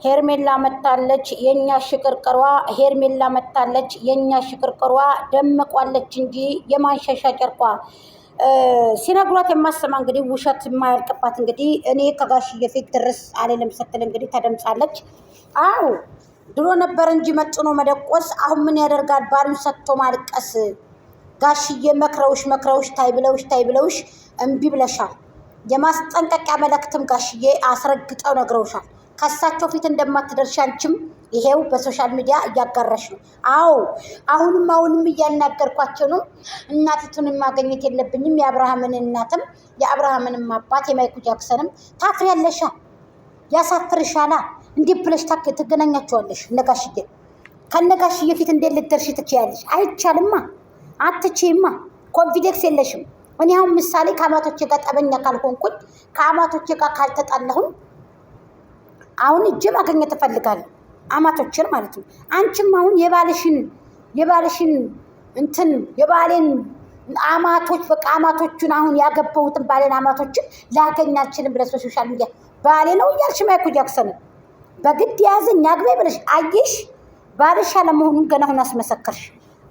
ሄርሜላ መታለች የኛ ሽቅርቅሯ ሄርሜላ መታለች የኛ ሽቅርቅሯ ደምቋለች እንጂ የማንሸሻ ጨርቋ ሲነግሯት የማሰማ እንግዲህ ውሸት የማያልቅባት እንግዲህ እኔ ከጋሽዬ ፊት ድረስ አልልም ስትል እንግዲህ ተደምጻለች። አዎ ድሮ ነበር እንጂ መጥኖ መደቆስ አሁን ምን ያደርጋል ባሉን ሰጥቶ ማልቀስ። ጋሽዬ መክረውሽ ታይ ብለውሽ እምቢ ብለሻል። የማስጠንቀቂያ መልእክትም ጋሽዬ አስረግጠው ነግረውሻል። ከሳቸው ፊት እንደማትደርሺ አንቺም ይሄው በሶሻል ሚዲያ እያጋራሽ ነው። አዎ አሁንም እያናገርኳቸው ነው። እናቲቱን ማግኘት የለብኝም የአብርሃምን እናትም የአብርሃምንም አባት የማይኩ ጃክሰንም ታፍሪያለሻ፣ ያሳፍርሻላ። እንዴት ብለሽ ትገናኛቸዋለሽ? ነጋሽዬ ከነጋሽዬ ፊት እንዴት ልትደርሺ ትችያለሽ? አይቻልማ፣ አትችይማ። ኮንፊደንስ የለሽም። እኔ አሁን ምሳሌ ከአማቶቼ ጋር ጠበኛ ካልሆንኩኝ ከአማቶቼ ጋር ካልተጣላሁኝ አሁን እጅ ማግኘት እፈልጋለሁ፣ አማቶችን ማለት ነው። አንቺም አሁን የባልሽን እንትን የባሌን አማቶች በቃ አማቶቹን አሁን ያገባሁትን ባሌን አማቶችን ላገኝ አልችልም ብለሽ በሶሻል ሚዲያ ባሌ ነው እያልሽ ማይኩ ጃክሰን በግድ ያዘኝ አግባይ ብለሽ አየሽ። ባልሽ አለመሆኑን ገና አሁን አስመሰከርሽ።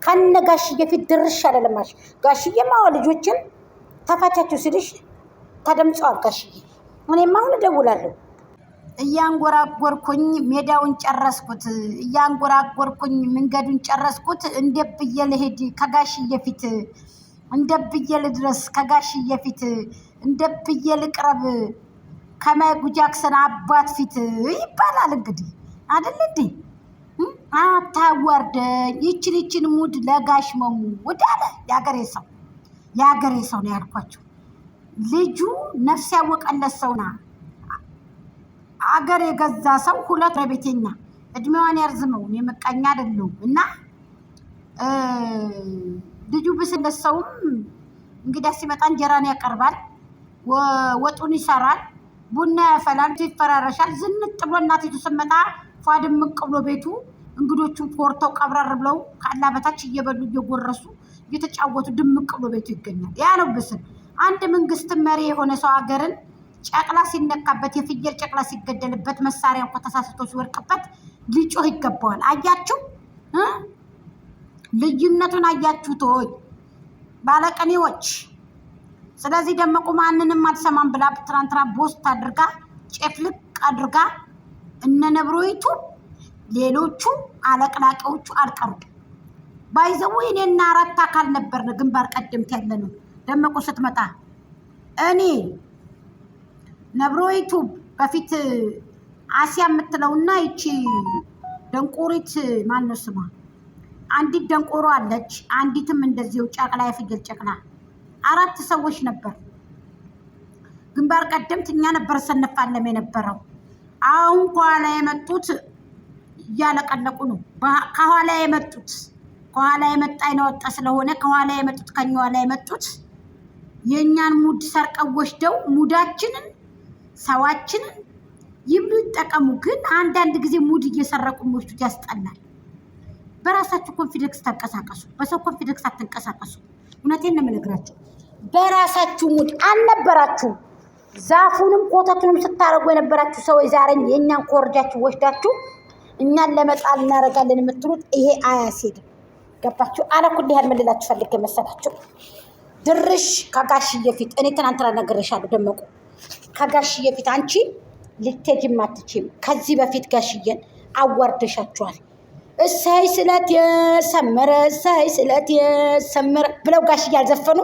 ከነ ጋሽዬ ፊት ድርሽ አለለማሽ። ጋሽዬማ ልጆችን ተፋቻችሁ ሲልሽ ተደምጸዋል ጋሽዬ። እኔማ አሁን እደውላለሁ። እያንጎራጎርኩኝ ሜዳውን ጨረስኩት፣ እያንጎራጎርኩኝ መንገዱን ጨረስኩት። እንደብዬ ልሄድ ከጋሽዬ ፊት፣ እንደብዬ ልድረስ ከጋሽዬ ፊት፣ እንደብዬ ልቅረብ ከማይኩ ጃክሰን አባት ፊት ይባላል እንግዲህ አይደል እንዴ? አታዋርደኝ። ይችን ሙድ ለጋሽ መሙድ አለ የሀገሬ ሰው ነው ያልኳቸው። ልጁ ነፍስ ያወቀለት ሰውና አገር የገዛ ሰው ሁለት ረቤቴኛ እድሜዋን ያርዝመው። የመቃኛ አይደለም እና ልጁ ብስለት ሰውም እንግዲህ ሲመጣ እንጀራን ያቀርባል፣ ወጡን ይሰራል፣ ቡና ያፈላል፣ ይፈራረሻል። ዝንጥ ብሎ እናቲቱ ስትመጣ ፏድምቅ ብሎ ቤቱ እንግዶቹን ኮርተው ቀብረር ብለው ካላ በታች እየበሉ እየጎረሱ እየተጫወቱ ድምቅ ብሎ ቤቱ ይገኛል። ያ ነው ብስል። አንድ መንግስት መሪ የሆነ ሰው ሀገርን ጨቅላ ሲነካበት የፍየል ጨቅላ ሲገደልበት መሳሪያ እንኳን ተሳስቶ ሲወርቅበት ሊጮህ ይገባዋል። አያችሁ ልዩነቱን አያችሁት ወይ ባለቀኔዎች? ስለዚህ ደመቁ ማንንም አልሰማም ብላ ትናንትና ፖስት አድርጋ ጨፍልቅ አድርጋ እነ ነብሮይቱ ሌሎቹ አለቅላቂዎቹ አልቀሩም። ባይዘው እኔና አራት አካል ነበርን ግንባር ቀደምት ያለነው ደመቁ ስትመጣ እኔ ነብሮይቱ በፊት አሲያ የምትለውና ይቺ ደንቆሪት ማነው ስሟ? አንዲት ደንቆሮ አለች፣ አንዲትም እንደዚሁ ጨቅላ የፍየል ጨቅላ። አራት ሰዎች ነበር ግንባር ቀደምት። እኛ ነበር ሰነፋለም የነበረው። አሁን ከኋላ የመጡት እያለቀለቁ ነው። ከኋላ የመጣ አይነወጣ ስለሆነ ከኋላ የመጡት ከኛዋ ላይ የመጡት የእኛን ሙድ ሰርቀው ወስደው ሙዳችንን ሰዋችንን ይብሉ ይጠቀሙ። ግን አንዳንድ ጊዜ ሙድ እየሰረቁ ወስዱት ያስጠላል። በራሳችሁ ኮንፊደንስ ተንቀሳቀሱ፣ በሰው ኮንፊደንስ አትንቀሳቀሱ። እውነቴን ነው የምነግራችሁ። በራሳችሁ ሙድ አልነበራችሁ። ዛፉንም ኮተቱንም ስታረጉ የነበራችሁ ሰው ዛሬ የእኛን ኮርጃችሁ ወስዳችሁ እኛን ለመጣል እናደርጋለን የምትሉት ይሄ አያስሄድም። ገባችሁ? አለኩል ያህል ምን ልላችሁ ፈልጌ መሰላችሁ? ድርሽ ከጋሽዬ ፊት እኔ ትናንትና ነግሬሻለሁ። ደመቁ ከጋሽዬ ፊት አንቺ ልትሄጂም አትችይም። ከዚህ በፊት ጋሽዬን አዋርደሻችኋል። እሰይ ስለት የሰመረ እሰይ ስለት የሰመረ ብለው ጋሽዬ አልዘፈኑ?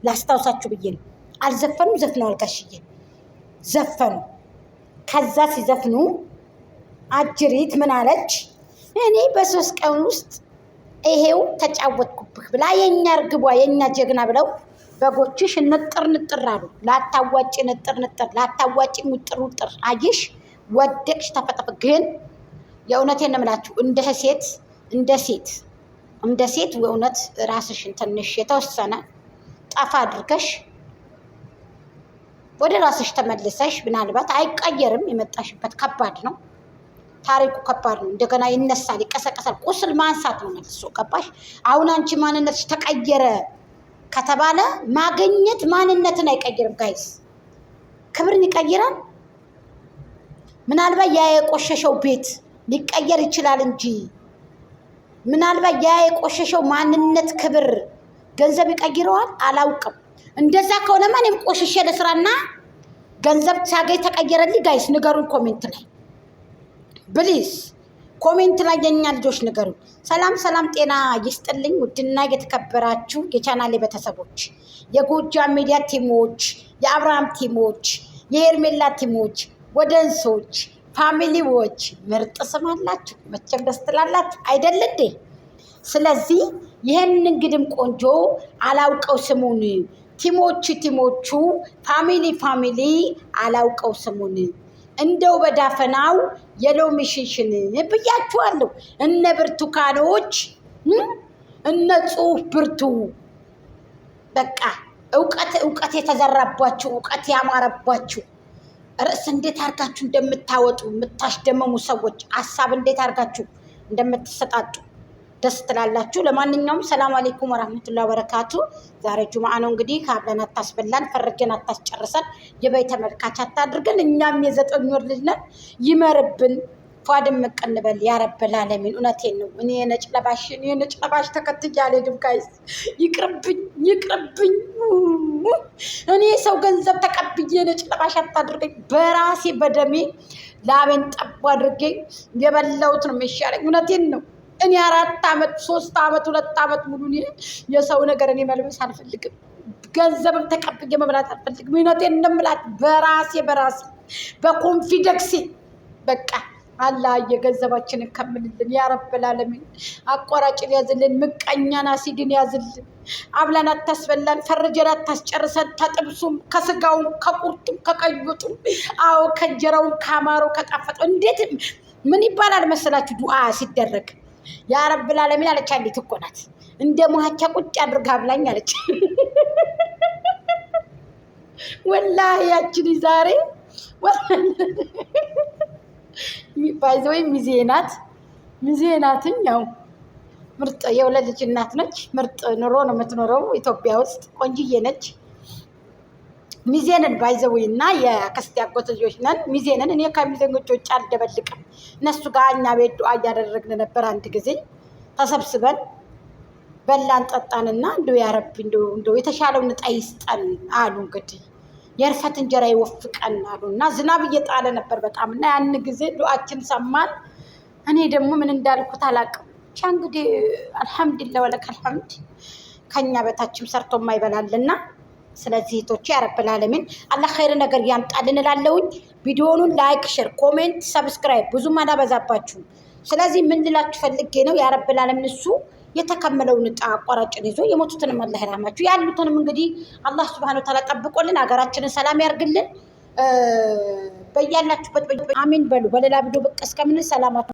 ላስታውሳችሁ ብዬ ነው። አልዘፈኑም? ዘፍነዋል። ጋሽዬ ዘፈኑ። ከዛ ሲዘፍኑ አጅሪት ምን አለች? እኔ በ3 ቀን ውስጥ ይሄው ተጫወትኩብህ ብላ የኛ እርግቧ የኛ ጀግና ብለው በጎችሽ ንጥር አሉ። ላታዋጭ ንጥር ላታዋጭ ውጥር። አየሽ ወደቅሽ ተፈጠፈ። ግን የእውነቴን ነው የምላችሁ እንደ ሴት የእውነት ራስሽን ትንሽ የተወሰነ ጠፋ አድርገሽ ወደ ራስሽ ተመልሰሽ ምናልባት አይቀየርም። የመጣሽበት ከባድ ነው። ታሪኩ ከባድ ነው። እንደገና ይነሳል፣ ይቀሰቀሳል። ቁስል ማንሳት ነው መልሶ። ገባሽ? አሁን አንቺ ማንነትሽ ተቀየረ ከተባለ ማግኘት ማንነትን አይቀይርም ጋይስ። ክብርን ይቀይራል። ምናልባት ያ የቆሸሸው ቤት ሊቀየር ይችላል እንጂ ምናልባት ያ የቆሸሸው ማንነት ክብር ገንዘብ ይቀይረዋል። አላውቅም። እንደዛ ከሆነማ እኔም ቆሽሼ ለስራና ገንዘብ ሳገኝ ተቀየረልኝ። ጋይስ ንገሩን ኮሜንት ላይ ፕሊዝ፣ ኮሜንት ላይ የኛ ልጆች ንገሩን። ሰላም ጤና ይስጥልኝ። ውድና የተከበራችሁ የቻናሌ ቤተሰቦች፣ የጎጃም ሚዲያ ቲሞች፣ የአብርሃም ቲሞች፣ የሄርሜላ ቲሞች፣ ወደንሶች፣ ፋሚሊዎች ምርጥ ስም አላችሁ። መቼም ደስ ትላላችሁ አይደል እንዴ? ስለዚህ ይህን እንግዲም ቆንጆ አላውቀው ስሙን ቲሞቹ ፋሚሊ አላውቀው ስሙን እንደው በዳፈናው የሎሚ ሽንሽን ብያችኋለሁ። እነ ብርቱካኖች እነ ጽሁፍ ብርቱ በቃ እውቀት የተዘራባችሁ እውቀት ያማረባችሁ ርዕስ እንዴት አድርጋችሁ እንደምታወጡ የምታሽደመሙ ሰዎች ሀሳብ እንዴት አድርጋችሁ እንደምትሰጣጡ ደስ ትላላችሁ። ለማንኛውም ሰላም አለይኩም ወራህመቱላሂ ወበረካቱ። ዛሬ ጁምዓ ነው እንግዲህ ካብለን አታስበላን ፈርጀን አታስጨርሰን የበይ ተመልካች አታድርገን። እኛም የ9 ወር ልጅ ነን። ይመርብን ፏድም መቀንበል ያረበል ዓለሚን። እውነቴን ነው። እኔ የነጭ ለባሽ ተከትዬ አልሄድም ጋይስ። ይቅርብኝ። እኔ ሰው ገንዘብ ተቀብዬ ነጭ ለባሽ አታድርገኝ። በራሴ በደሜ ላቤን ጠብ አድርጌ የበላሁት ነው የሚሻለኝ። እውነቴን ነው። እኔ 4 ዓመት 3 ዓመት 2 ዓመት ሙሉ የሰው ነገር እኔ መልበስ አልፈልግም። ገንዘብም ተቀብዬ መብላት አልፈልግም። እውነቴን እንደምላት በራሴ በኮንፊደንስ በቃ አላህ የገንዘባችንን ከምልልን ያረበል ዓለሚን። አቋራጭን ያዝልን፣ ምቀኛን አሲድን ያዝልን። አብላን አታስበላን፣ ፈርጀን አታስጨርሰን። ተጥብሱም ከስጋውም ከቁርጡም ከቀዩጡም አዎ ከእንጀራውም ካማረው ከጣፈጠው እንዴት ምን ይባላል መሰላችሁ ዱዓ ሲደረግ ያረበል ዓለሚን አለች። አንዲት እኮ ናት እንደ ሙሃቻ ቁጭ አድርጋ አብላኝ አለች። ወላሂ ያችን ዛሬ ባይዘው ሚዜ ናትኝ። ያው ምርጥ የወለድ ልጅ እናት ነች። ምርጥ ኑሮ ነው የምትኖረው ኢትዮጵያ ውስጥ። ቆንጅዬ ነች። ሚዜንን ባይዘው እና የአክስቴ አጎት ልጆች ነን። ሚዜንን እኔ ከሚዜኞች ውጭ አልደበልቅም። እነሱ ጋር እኛ ቤት ዱዓ እያደረግን ነበር። አንድ ጊዜ ተሰብስበን በላን ጠጣንና እንደው ያረብ እንደው የተሻለውን ዕጣ ይስጠን አሉ። እንግዲህ የእርፈት እንጀራ ይወፍቀን አሉ እና ዝናብ እየጣለ ነበር በጣም እና ያን ጊዜ ዱዓችን ሰማን። እኔ ደግሞ ምን እንዳልኩት አላውቅም። ብቻ እንግዲህ አልሐምዱሊላህ ወለከል ሐምድ ከኛ በታችም ሰርቶ የማይበላልና ስለዚህ እህቶቼ ያረበል ዓለሚን አላህ ኸይር ነገር ያምጣልን እላለሁኝ። ቪዲዮውን ላይክ፣ ሼር፣ ኮሜንት፣ ሰብስክራይብ ብዙም አላበዛባችሁም። ስለዚህ ምን ልላችሁ ፈልጌ ነው ያረበል ዓለሚን እሱ የተከመለውን ዕጣ አቋራጭን ይዞ የሞቱትንም አላህ ይራማችሁ፣ ያሉትንም እንግዲህ አላህ ሱብሃነሁ ወተዓላ ጠብቆልን ሀገራችንን ሰላም ያርግልን። በያላችሁበት አሚን በሉ። በሌላ ቪዲዮ ብቅ እስከምን ሰላማት